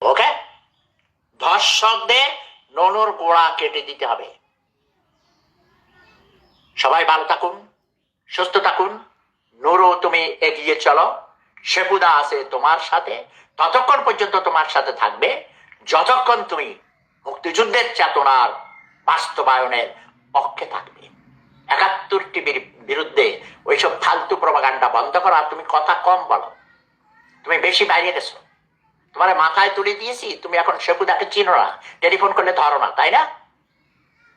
ওকে, ধর্ষকদের ননুর গোড়া কেটে দিতে হবে। সবাই ভালো থাকুন, সুস্থ থাকুন। নুরু, তুমি এগিয়ে চলো। শেপুদা আছে তোমার সাথে, ততক্ষণ পর্যন্ত তোমার সাথে থাকবে যতক্ষণ তুমি মুক্তিযুদ্ধের চেতনার বাস্তবায়নের পক্ষে থাকবে। ৭১ টিভির বিরুদ্ধে ওইসব ফালতু প্রপাগান্ডা বন্ধ করো। আর তুমি কথা কম বলো, তুমি বেশি বাইরে গেছো। তোমার মাথায় তুলে দিয়েছি, তুমি এখন শেপুদাকে চিনো না, টেলিফোন করলে ধরো না, তাই না?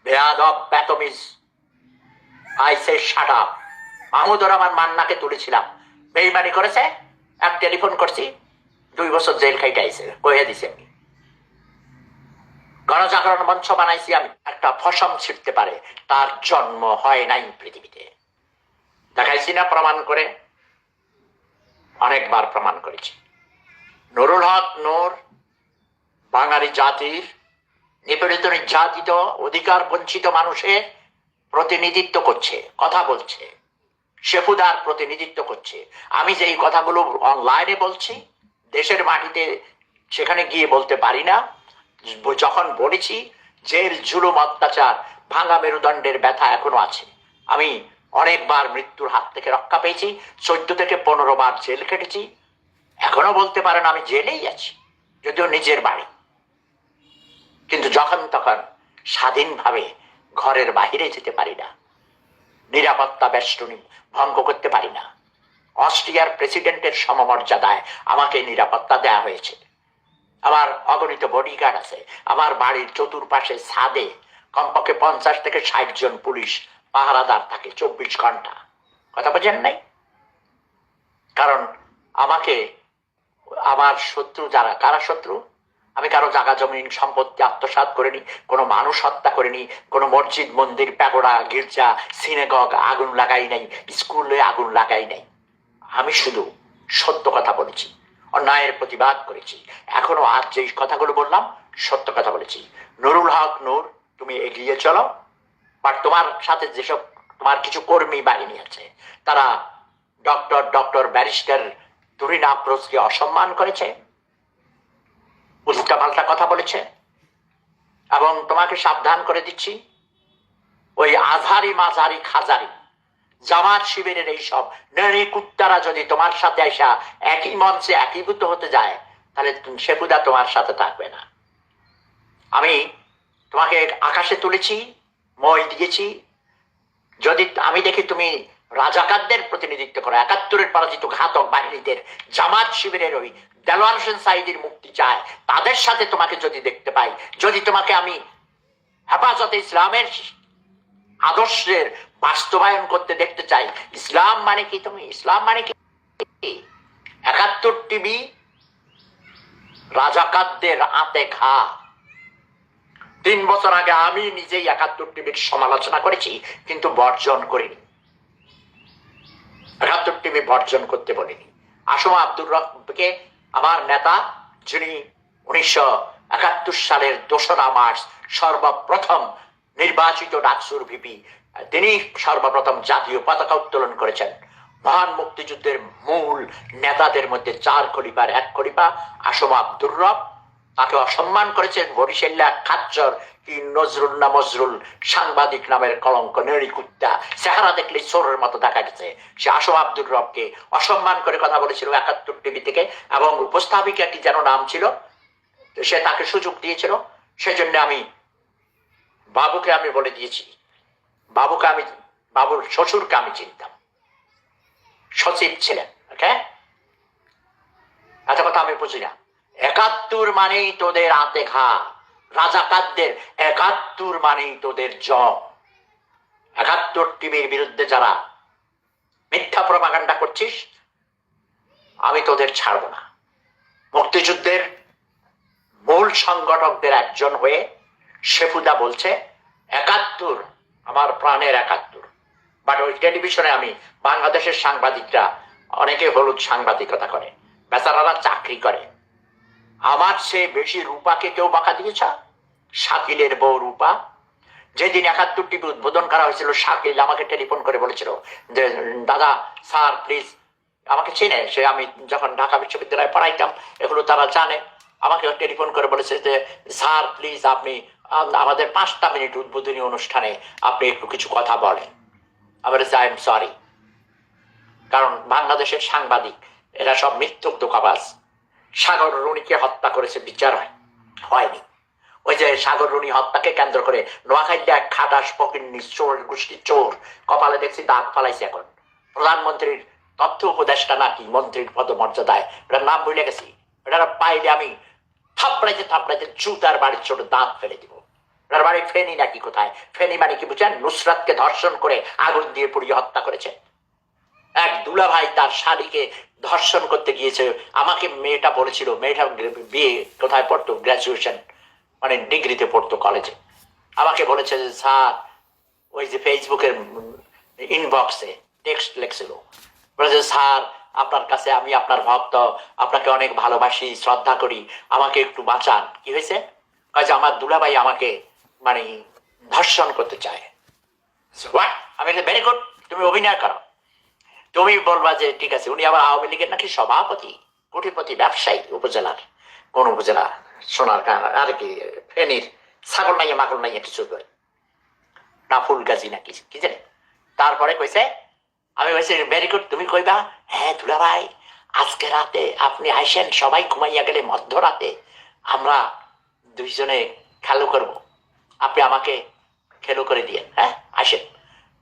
বেয়াদব, ব্যাতমিজ। I say shut up. Mahmudur Rahman মান্নাকে তুলেছিলাম, বেইমানি করেছে, এক টেলিফোন করছি, 2 বছর জেল খাইতে আইছে, কইয়া দিছি আমি। গণজাগরণ মঞ্চ বানাইছি আমি, একটা ফসম ছিটতে পারে তার জন্ম হয় নাই পৃথিবীতে। দেখাইছি না প্রমাণ করে? অনেকবার প্রমাণ করেছি। নুরুল হক নূর বাঙালি জাতির নিপীড়িত, নির্যাতিত, অধিকার বঞ্চিত মানুষের প্রতিনিধিত্ব করছে, কথা বলছে, শেফুদার প্রতিনিধিত্ব করছে। আমি যে এই কথাগুলো অনলাইনে বলছি, দেশের মাটিতে সেখানে গিয়ে বলতে পারি না। যখন বলেছি, জেল, জুলুম, অত্যাচার, ভাঙা মেরুদণ্ডের ব্যথা এখনো আছে। আমি অনেকবার মৃত্যুর হাত থেকে রক্ষা পেয়েছি, 14 থেকে 15 বার জেল কেটেছি। এখনো বলতে পারেন আমি জেলেই আছি, যদিও নিজের বাড়ি। কিন্তু যখন তখন স্বাধীনভাবে ঘরের বাহিরে যেতে পারি না, নিরাপত্তা বেষ্টনী ভঙ্গ করতে পারি না। অস্ট্রিয়ার প্রেসিডেন্টের সমমর্যাদায় আমাকে নিরাপত্তা দেওয়া হয়েছে। আমার অগণিত বডিগার্ড আছে। আমার বাড়ির চতুর্পাশে ছাদে কমপক্ষে 50 থেকে 60 জন পুলিশ পাহারাদার থাকে 24 ঘন্টা। কথা বোঝেন নাই? কারণ আমাকে আমার শত্রু যারা, কারা শত্রু? আমি কারো জায়গা জমিন সম্পত্তি আত্মসাৎ করিনি, কোনো মানুষ হত্যা করিনি, কোনো মসজিদ, মন্দির, প্যাগোডা, গির্জা, সিনেগগ আগুন লাগাই নাই, স্কুলে আগুন লাগাই নাই। আমি শুধু সত্য কথা বলেছি, অন্যায়ের প্রতিবাদ করেছি। এখনো আজ যে কথাগুলো বললাম সত্য কথা বলেছি। নুরুল হক নূর, তুমি এগিয়ে চলো। বাট তোমার সাথে যেসব তোমার কিছু কর্মী বাহিনী আছে, তারা ডক্টর ব্যারিস্টার তুরিন আফরোজকে অসম্মান করেছে, উল্টা পাল্টা কথা বলেছে। এবং তোমাকে সাবধান করে দিচ্ছি, ওই আজহারি, মাঝারি, খাজারি, জামাত শিবিরের এইসব নেড়ি কুত্তারা যদি তোমার সাথে আসা একই মঞ্চে একীভূত হতে যায়, তাহলে শেফুদা তোমার সাথে থাকবে না। আমি তোমাকে আকাশে তুলেছি, মই দিয়েছি। যদি আমি দেখি তুমি রাজাকারদের প্রতিনিধিত্ব করো, ৭১-এর পরাজিত ঘাতক বাহিনীদের, জামাত শিবিরের ওই দেলোয়ার হোসেন সাঈদীর মুক্তি চায়, তাদের সাথে তোমাকে যদি দেখতে পাই, যদি তোমাকে আমি হেফাজতে ইসলামের আদর্শের বাস্তবায়ন করতে দেখতে চাই, ইসলাম মানে কি? তুমি ইসলাম মানে কি? ৭১ টিভি রাজাকারদের আতে ঘা। 3 বছর আগে আমি নিজেই ৭১ টিভির সমালোচনা করেছি, কিন্তু বর্জন করিনি। ৭১ টিভি বর্জন করতে বলিনি। আসমা আব্দুর রহকে আমার নেতা, যিনি 1971 সালের 2রা মার্চ সর্বপ্রথম নির্বাচিত ডাকসুর ভিপি, তিনি সর্বপ্রথম জাতীয় পতাকা উত্তোলন করেছেন। মহান মুক্তিযুদ্ধের মূল নেতাদের মধ্যে 4 খলিফার 1 খলিফা আসমা আব্দুর রব, তাকে অসম্মান করেছেন বরিশাল্লা খাচ্চর কি নজরুল না মজরুল সাংবাদিক নামের কলঙ্ক, নেড়ি কুত্তা, চেহারা দেখলে চোরের মতো দেখা গেছে। সে আসমা আব্দুর রবকে অসম্মান করে কথা বলেছিল ৭১ টিভি থেকে, এবং উপস্থাপিকা কি যেন নাম ছিল, সে তাকে সুযোগ দিয়েছিল। সেজন্য আমি বাবুকে আমি বলে দিয়েছি, বাবুর শ্বশুরকে আমি চিনতাম, সচিব ছিলেন। ওকে, এত কথা আমি বুঝি না। ৭১ মানেই তোদের আতে ঘা, রাজাকারদের ৭১ মানেই তোদের জম। ৭১ টিভির বিরুদ্ধে যারা মিথ্যা প্রপাগান্ডা করছিস, আমি তোদের ছাড়ব না। মুক্তিযুদ্ধের মূল সংগঠকদের একজন হয়ে শেফুদা বলছে ৭১ আমার প্রাণের ৭১। বাট ওই টেলিভিশনে আমি, বাংলাদেশের সাংবাদিকরা অনেকে হলুদ সাংবাদিকতা করে, বেচারারা চাকরি করে। আমার চেয়ে বেশি রূপাকে কেউ বাঁকা দিয়েছ? শাকিলের বউ রূপা, যেদিন ৭১ টিভি উদ্বোধন করা হয়েছিল, শাকিল আমাকে টেলিফোন করে বলেছিল যে দাদা স্যার প্লিজ, আমাকে চেনে সে, আমি যখন ঢাকা বিশ্ববিদ্যালয়ে পড়াইতাম, এগুলো তারা জানে। আমাকে টেলিফোন করে বলেছে যে স্যার প্লিজ আপনি আমাদের 5টা মিনিট উদ্বোধনী অনুষ্ঠানে আপনি একটু কিছু কথা বলেন। আমার আই এম সরি, কারণ বাংলাদেশের সাংবাদিক এরা সব মিথ্যুক ধোঁকাবাজ। সাগর রুনিকে হত্যা করেছে, বিচার হয়নি। ওই যে সাগর রুনি হত্যাকে কেন্দ্র করে নোয়াখালীতে এক খাটাস ফকিন্নি চোর গোষ্ঠী চোর কপালে দেখছি দাগ ফালাইছে। এখন প্রধানমন্ত্রীর তথ্য উপদেষ্টা নাকি মন্ত্রীর পদমর্যাদায়, এটার নাম ভুলে গেছি। এটা পাইলে আমি থাপড়াইতে জুতার বাড়ির ছোট দাঁত ফেলে দিব। এটার বাড়ি ফেনি নাকি কোথায়? ফেনি মানে কি বুঝছেন? নুসরাতকে ধর্ষণ করে আগুন দিয়ে পুড়িয়ে হত্যা করেছে। এক দুলাভাই তার শাড়িকে ধর্ষণ করতে গিয়েছে। আমাকে মেয়েটা বলেছিল, মেয়েটা বিয়ে কোথায় পড়তো, গ্রাজুয়েশন মানে ডিগ্রিতে পড়তো কলেজে। আমাকে বলেছে যে স্যার, ওই যে ফেসবুকের ইনবক্সে টেক্সট লেখছিল, বলেছে স্যার আপনার কাছে আমি আপনার ভক্ত, আপনাকে অনেক ভালোবাসি শ্রদ্ধা করি, আমাকে একটু বাঁচান। কি হয়েছে? কাজে আমার দুলাভাই আমাকে মানে ধর্ষণ করতে চায়। আমি ভেরি গুড, তুমি অভিনয় করো, তুমি বলবা যে ঠিক আছে। উনি আবার আওয়ামী লীগের নাকি সভাপতি, কোটিপতি ব্যবসায়ী, উপজেলার কোন উপজেলা, সোনার আর কি ফেনীর ছাগল নাইয়া মাগল নাইয়া কিছু করে না, ফুলগাজি নাকি কি জানি। তারপরে কইছে, আমি বলছি ভেরি গুড, তুমি কইবা হ্যাঁ দুলা ভাই আজকে রাতে আপনি আইসেন, সবাই ঘুমাইয়া গেলে মধ্যরাতে আমরা দুইজনে খেলো করব, আপনি আমাকে খেলো করে দিয়ে হ্যাঁ আসেন।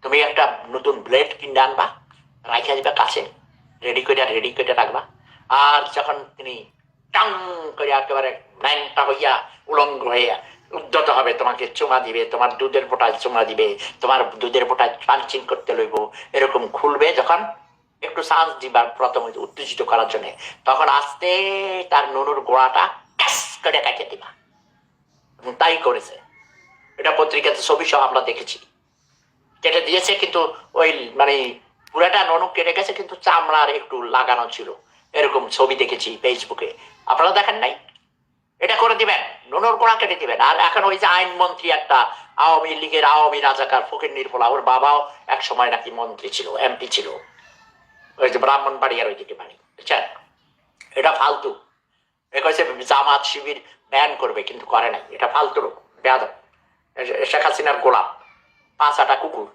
তুমি একটা নতুন ব্লেড কিনে আনবা, রাইখা দিবা কাছে, রেডি করে রাখবা। আর যখন তিনি টাং করে একেবারে ন্যাংটা হইয়া উলঙ্গ হইয়া উদ্যত হবে, তোমাকে চুমা দিবে, তোমার দুধের পোটায় চুমা দিবে, তোমার দুধের পোটায় পাঞ্চিং করতে লইব, এরকম খুলবে যখন, একটু চান্স দিবার প্রথম উত্তেজিত করার জন্য, তখন আস্তে তার নুনুর গোড়াটা ক্যাস করে কাটিয়ে দিবা। তাই করেছে, এটা পত্রিকাতে ছবি সহ আমরা দেখেছি। কেটে দিয়েছে, কিন্তু ওই মানে পুরাটা ননুক কেটে গেছে, কিন্তু চামড়ার একটু লাগানো ছিল, এরকম ছবি দেখেছি ফেসবুকে। আপনারা দেখেন নাই? এটা করে দিবেন, নুনুর গোড়া কেটে দিবেন। আর এখন ওই যে আইনমন্ত্রী একটা আওয়ামী লীগের আওয়ামী রাজাকার ফকির নির্মলা, ওর বাবাও এক সময় নাকি মন্ত্রী ছিল, এমপি ছিল, ওই যে ব্রাহ্মণবাড়িয়ার ওইদিকে বাড়ি, বুঝছেন? এটা ফালতু। এ কয়েছে জামাত শিবির ব্যান করবে, কিন্তু করে নাই। এটা ফালতু বেয়াদব, শেখ হাসিনার গোলাপ, 5 আটা কুকুর।